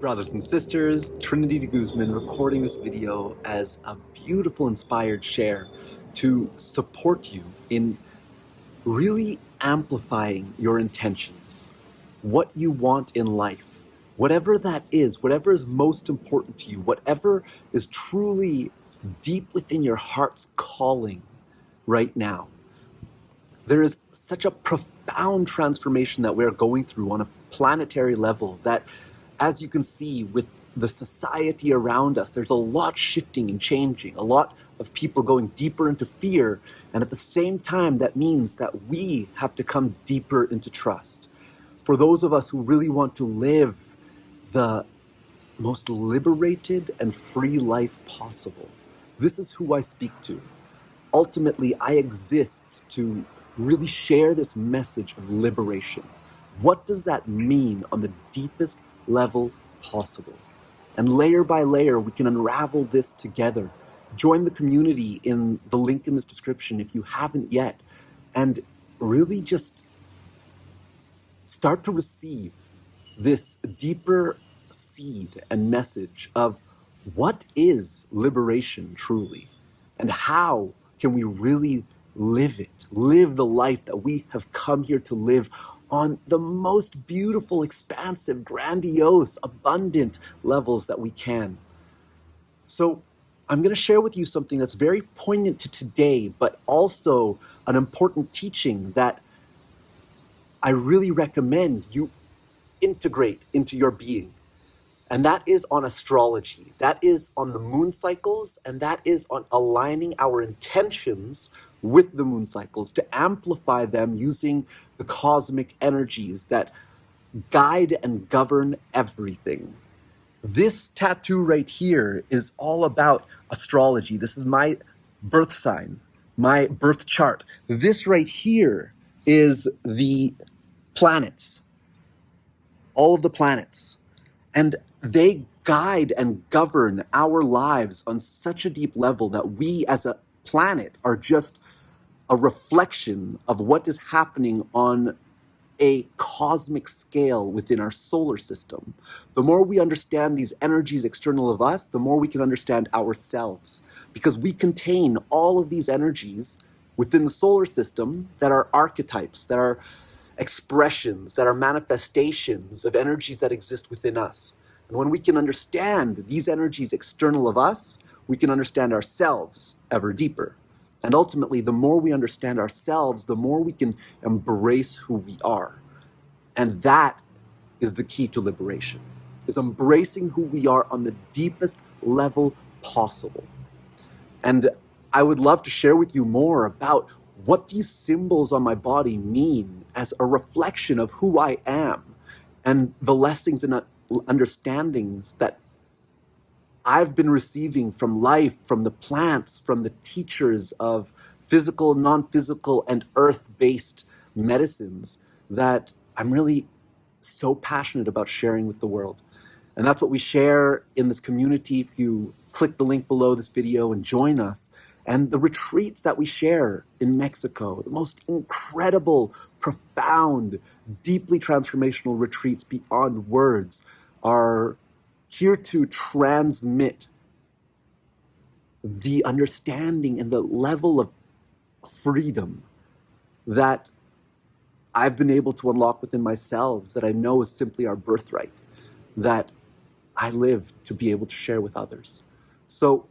Brothers and sisters, Trinity de Guzman recording this video as a beautiful inspired share to support you in really amplifying your intentions, what you want in life, whatever that is, whatever is most important to you, whatever is truly deep within your heart's calling right now. There is such a profound transformation that we're going through on a planetary level that, as you can see with the society around us, there's a lot shifting and changing, a lot of people going deeper into fear. And at the same time, that means that we have to come deeper into trust. For those of us who really want to live the most liberated and free life possible, this is who I speak to. Ultimately, I exist to really share this message of liberation. What does that mean on the deepest level possible? And layer by layer, we can unravel this together. Join the community in the link in this description if you haven't yet, and really just start to receive this deeper seed and message of what is liberation truly, and how can we really live it, live the life that we have come here to live on the most beautiful, expansive, grandiose, abundant levels that we can. So I'm going to share with you something that's very poignant to today, but also an important teaching that I really recommend you integrate into your being. And that is on astrology. That is on the moon cycles, and that is on aligning our intentions with the moon cycles to amplify them using the cosmic energies that guide and govern everything. This tattoo right here is all about astrology. This is my birth sign, my birth chart. This right here is the planets, all of the planets. And they guide and govern our lives on such a deep level that we as a planet are just a reflection of what is happening on a cosmic scale within our solar system. The more we understand these energies external of us, the more we can understand ourselves, because we contain all of these energies within the solar system that are archetypes, that are expressions, that are manifestations of energies that exist within us. And when we can understand these energies external of us, we can understand ourselves ever deeper. And ultimately, the more we understand ourselves, the more we can embrace who we are. And that is the key to liberation, is embracing who we are on the deepest level possible. And I would love to share with you more about what these symbols on my body mean as a reflection of who I am and the lessons and understandings that I've been receiving from life, from the plants, from the teachers of physical, non-physical, and earth-based medicines that I'm really so passionate about sharing with the world. And that's what we share in this community. If you click the link below this video and join us, and the retreats that we share in Mexico, the most incredible, profound, deeply transformational retreats beyond words, are here to transmit the understanding and the level of freedom that I've been able to unlock within myself, that I know is simply our birthright, that I live to be able to share with others. So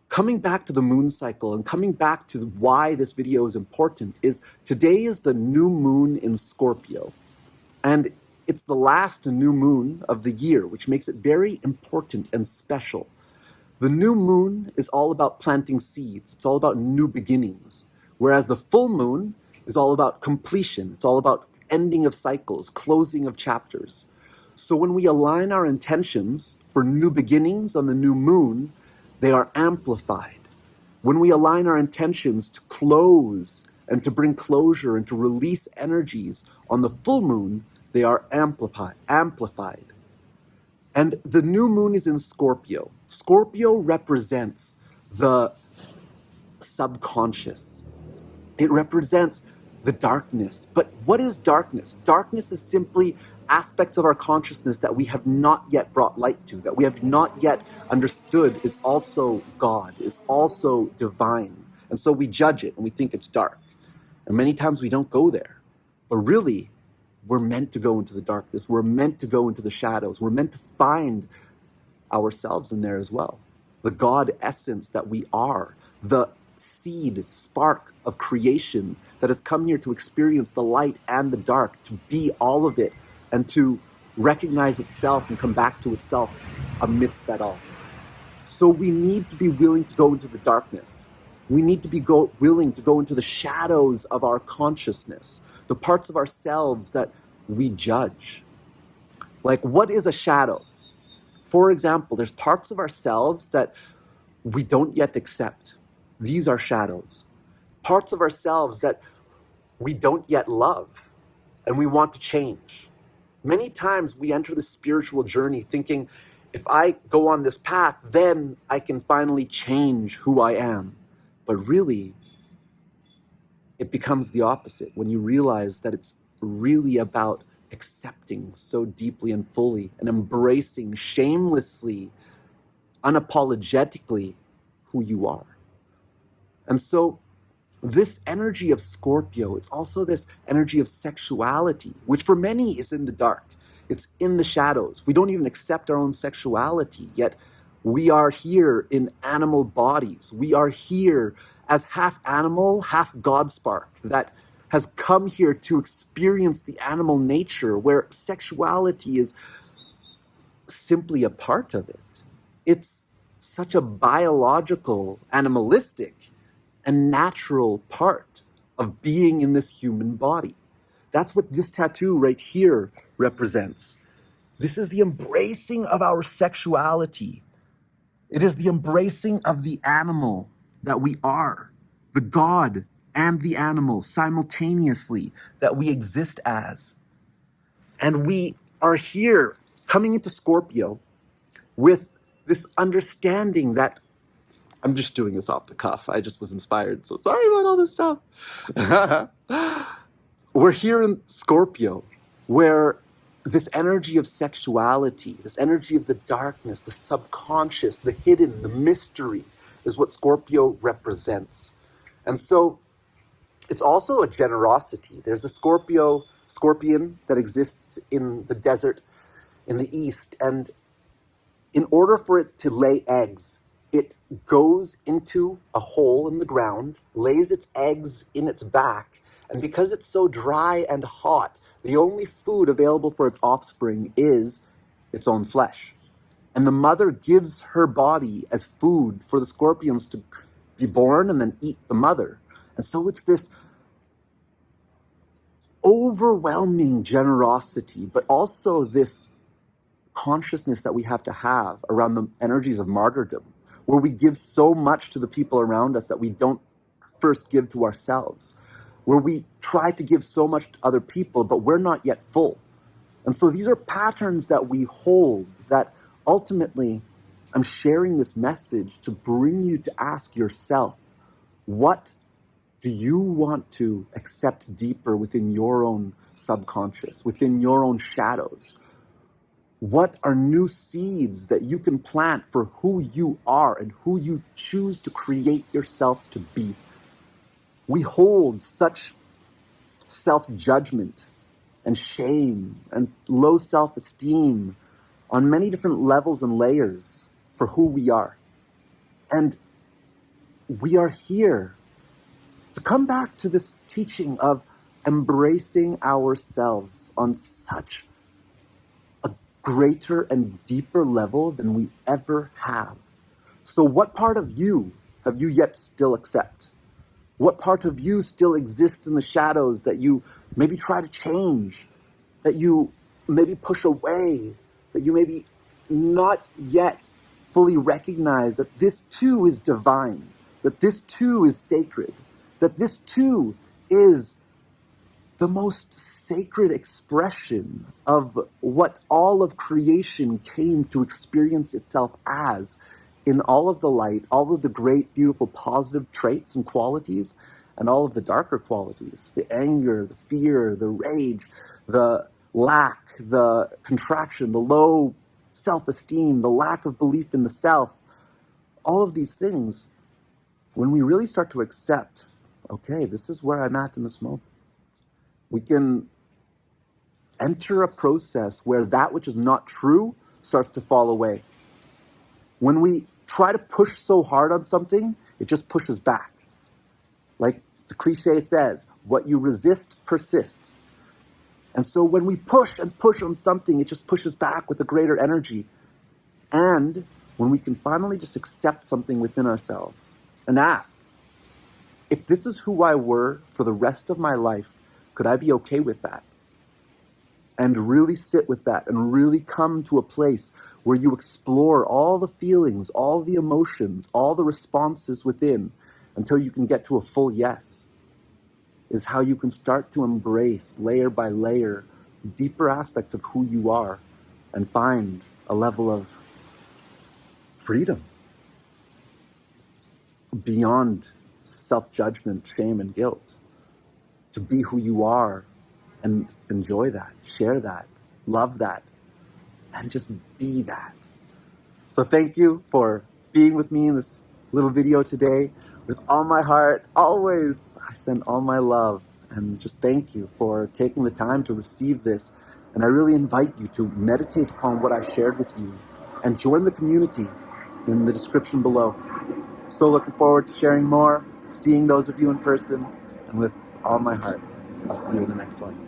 coming back to the moon cycle and coming back to why this video is important is today is the new moon in Scorpio. And it's the last new moon of the year, which makes it very important and special. The new moon is all about planting seeds. It's all about new beginnings. Whereas the full moon is all about completion. It's all about ending of cycles, closing of chapters. So when we align our intentions for new beginnings on the new moon, they are amplified. When we align our intentions to close and to bring closure and to release energies on the full moon, they are amplified. And the new moon is in Scorpio. Scorpio represents the subconscious. It represents the darkness. But what is darkness? Darkness is simply aspects of our consciousness that we have not yet brought light to, that we have not yet understood is also God, is also divine. And so we judge it and we think it's dark. And many times we don't go there. But really, we're meant to go into the darkness. We're meant to go into the shadows. We're meant to find ourselves in there as well. The God essence that we are, the seed, spark of creation that has come here to experience the light and the dark, to be all of it, and to recognize itself and come back to itself amidst that all. So we need to be willing to go into the darkness. We need to be willing to go into the shadows of our consciousness, the parts of ourselves that we judge. Like, what is a shadow? For example, there's parts of ourselves that we don't yet accept. These are shadows. Parts of ourselves that we don't yet love and we want to change. Many times we enter the spiritual journey thinking, if I go on this path, then I can finally change who I am. But really, it becomes the opposite when you realize that it's really about accepting so deeply and fully and embracing shamelessly, unapologetically who you are. And so this energy of Scorpio, it's also this energy of sexuality, which for many is in the dark. It's in the shadows. We don't even accept our own sexuality, yet we are here in animal bodies. We are here as half animal, half God spark that has come here to experience the animal nature where sexuality is simply a part of it. It's such a biological, animalistic, and natural part of being in this human body. That's what this tattoo right here represents. This is the embracing of our sexuality. It is the embracing of the animal that we are, the God and the animal simultaneously that we exist as. And we are here coming into Scorpio with this understanding that, I'm just doing this off the cuff, I just was inspired, so sorry about all this stuff. We're here in Scorpio where this energy of sexuality, this energy of the darkness, the subconscious, the hidden, the mystery is what Scorpio represents. And so it's also a generosity. There's a scorpion that exists in the desert in the east, and in order for it to lay eggs, it goes into a hole in the ground, lays its eggs in its back, and because it's so dry and hot, the only food available for its offspring is its own flesh. And the mother gives her body as food for the scorpions to be born and then eat the mother. And so it's this overwhelming generosity, but also this consciousness that we have to have around the energies of martyrdom, where we give so much to the people around us that we don't first give to ourselves, where we try to give so much to other people, but we're not yet full. And so these are patterns that we hold that ultimately I'm sharing this message to bring you to ask yourself, what do you want to accept deeper within your own subconscious, within your own shadows? What are new seeds that you can plant for who you are and who you choose to create yourself to be? We hold such self-judgment and shame and low self-esteem on many different levels and layers for who we are. And we are here to come back to this teaching of embracing ourselves on such a greater and deeper level than we ever have. So what part of you have you yet still accept? What part of you still exists in the shadows that you maybe try to change, that you maybe push away, that you maybe not yet fully recognize that this too is divine, that this too is sacred, that this too is the most sacred expression of what all of creation came to experience itself as, in all of the light, all of the great, beautiful, positive traits and qualities, and all of the darker qualities, the anger, the fear, the rage, the lack, the contraction, the low self-esteem, the lack of belief in the self, all of these things, when we really start to accept, okay, this is where I'm at in this moment, we can enter a process where that which is not true starts to fall away. When we try to push so hard on something, it just pushes back. Like the cliche says, what you resist persists. And so when we push and push on something, it just pushes back with a greater energy. And when we can finally just accept something within ourselves and ask, if this is who I were for the rest of my life, could I be okay with that? And really sit with that and really come to a place where you explore all the feelings, all the emotions, all the responses within until you can get to a full yes, is how you can start to embrace layer by layer deeper aspects of who you are and find a level of freedom beyond self-judgment, shame, and guilt, to be who you are and enjoy that, share that, love that, and just be that. So thank you for being with me in this little video today. With all my heart, always, I send all my love, and just thank you for taking the time to receive this. And I really invite you to meditate upon what I shared with you and join the community in the description below. So looking forward to sharing more, seeing those of you in person, and with all my heart, I'll see you in the next one.